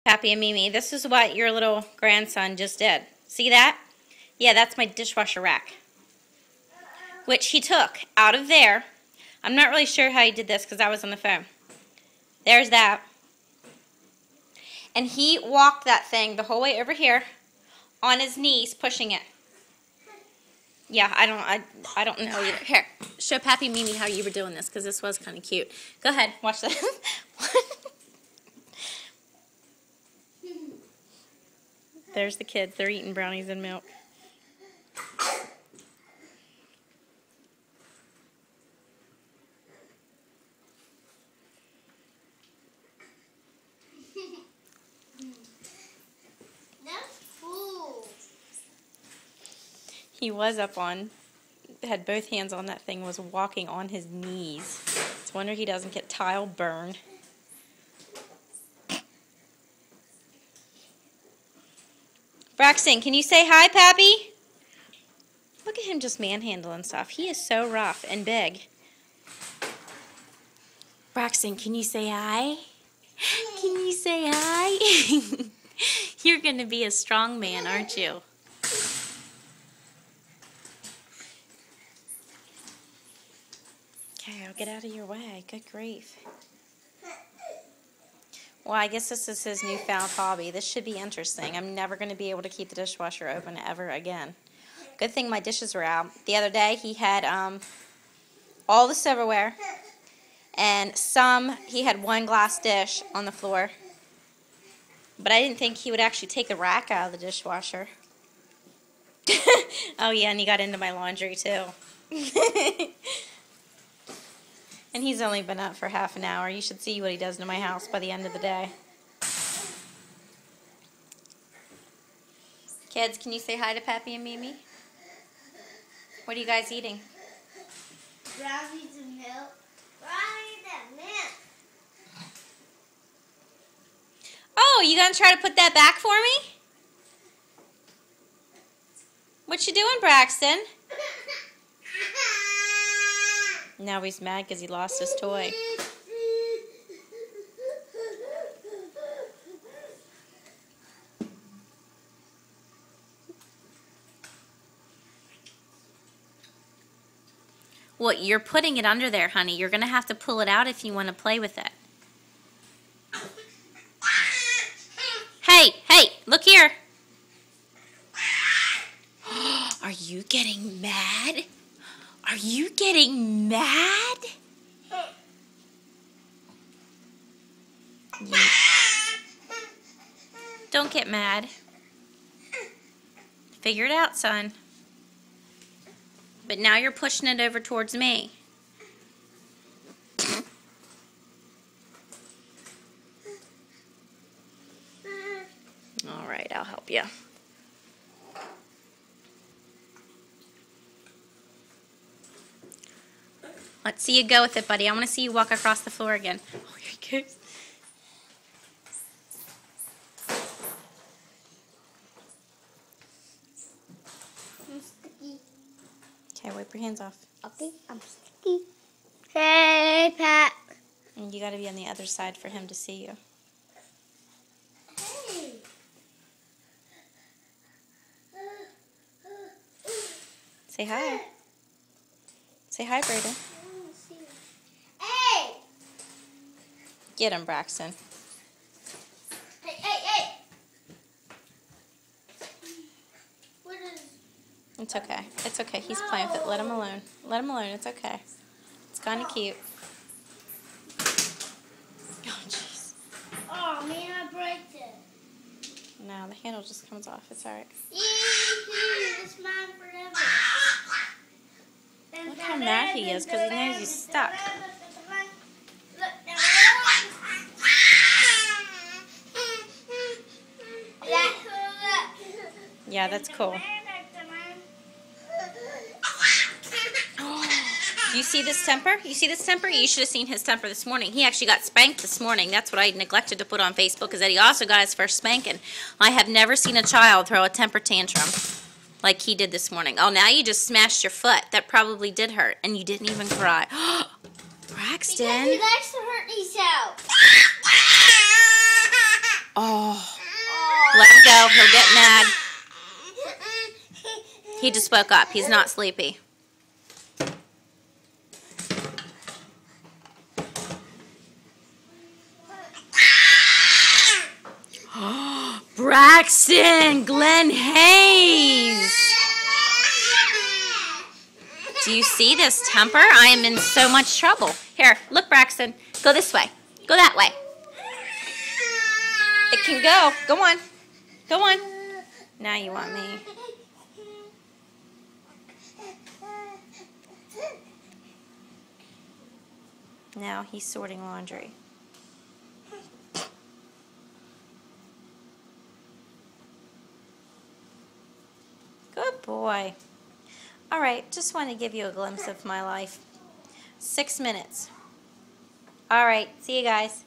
Pappy and Mimi, this is what your little grandson just did. See that? Yeah, that's my dishwasher rack, which he took out of there. I'm not really sure how he did this because I was on the phone. There's that. And he walked that thing the whole way over here on his knees, pushing it. Yeah, I don't know either. Here, show Pappy and Mimi how you were doing this because this was kind of cute. Go ahead, watch this. There's the kids. They're eating brownies and milk. That's cool. He was up on, had both hands on that thing, was walking on his knees. It's a wonder he doesn't get tile burn. Braxton, can you say hi, Pappy? Look at him just manhandling stuff. He is so rough and big. Braxton, can you say hi? Can you say hi? You're going to be a strong man, aren't you? Okay, I'll get out of your way. Good grief. Well, I guess this is his newfound hobby. This should be interesting. I'm never going to be able to keep the dishwasher open ever again. Good thing my dishes were out. The other day, he had all the silverware, and he had one glass dish on the floor. But I didn't think he would actually take the rack out of the dishwasher. Oh, yeah, and he got into my laundry, too. And he's only been up for half an hour. You should see what he does to my house by the end of the day. Kids, can you say hi to Pappy and Mimi? What are you guys eating? Brownies and milk. Brownies and milk. Oh, you gonna try to put that back for me? What you doing, Braxton? Now he's mad because he lost his toy. Well, you're putting it under there, honey. You're going to have to pull it out if you want to play with it. Hey, look here. Are you getting mad? Are you getting mad? Don't get mad. Figure it out, son. But now you're pushing it over towards me. All right, I'll help you. Let's see you go with it, buddy. I want to see you walk across the floor again. Oh, here he goes. I'm sticky. Okay, wipe your hands off. Okay, I'm sticky. Hey, Pat. And you got to be on the other side for him to see you. Hey. Say hi. Say hi, Brayden. Hey! Get him, Braxton. Hey! What is... It's okay. It's okay. He's playing with it. Let him alone. Let him alone. It's okay. It's kind of cute. Oh, jeez. Oh, man, I broke it. No, the handle just comes off. It's all right. It's mine forever. Look how mad he is because he knows he's stuck. Yeah, that's cool. Do you see this temper? You see this temper? You should have seen his temper this morning. He actually got spanked this morning. That's what I neglected to put on Facebook, is that he also got his first spanking. I have never seen a child throw a temper tantrum like he did this morning. Oh, now you just smashed your foot. That probably did hurt, and you didn't even cry. Braxton. Because he likes to hurt himself. Oh. Let him go. He'll get mad. He just woke up. He's not sleepy. Braxton! Glenn Hayes! Do you see this temper? I am in so much trouble. Here, look, Braxton. Go this way. Go that way. It can go. Go on. Go on. Now you want me. Now he's sorting laundry. Good boy. All right, just want to give you a glimpse of my life. 6 minutes. All right, see you guys.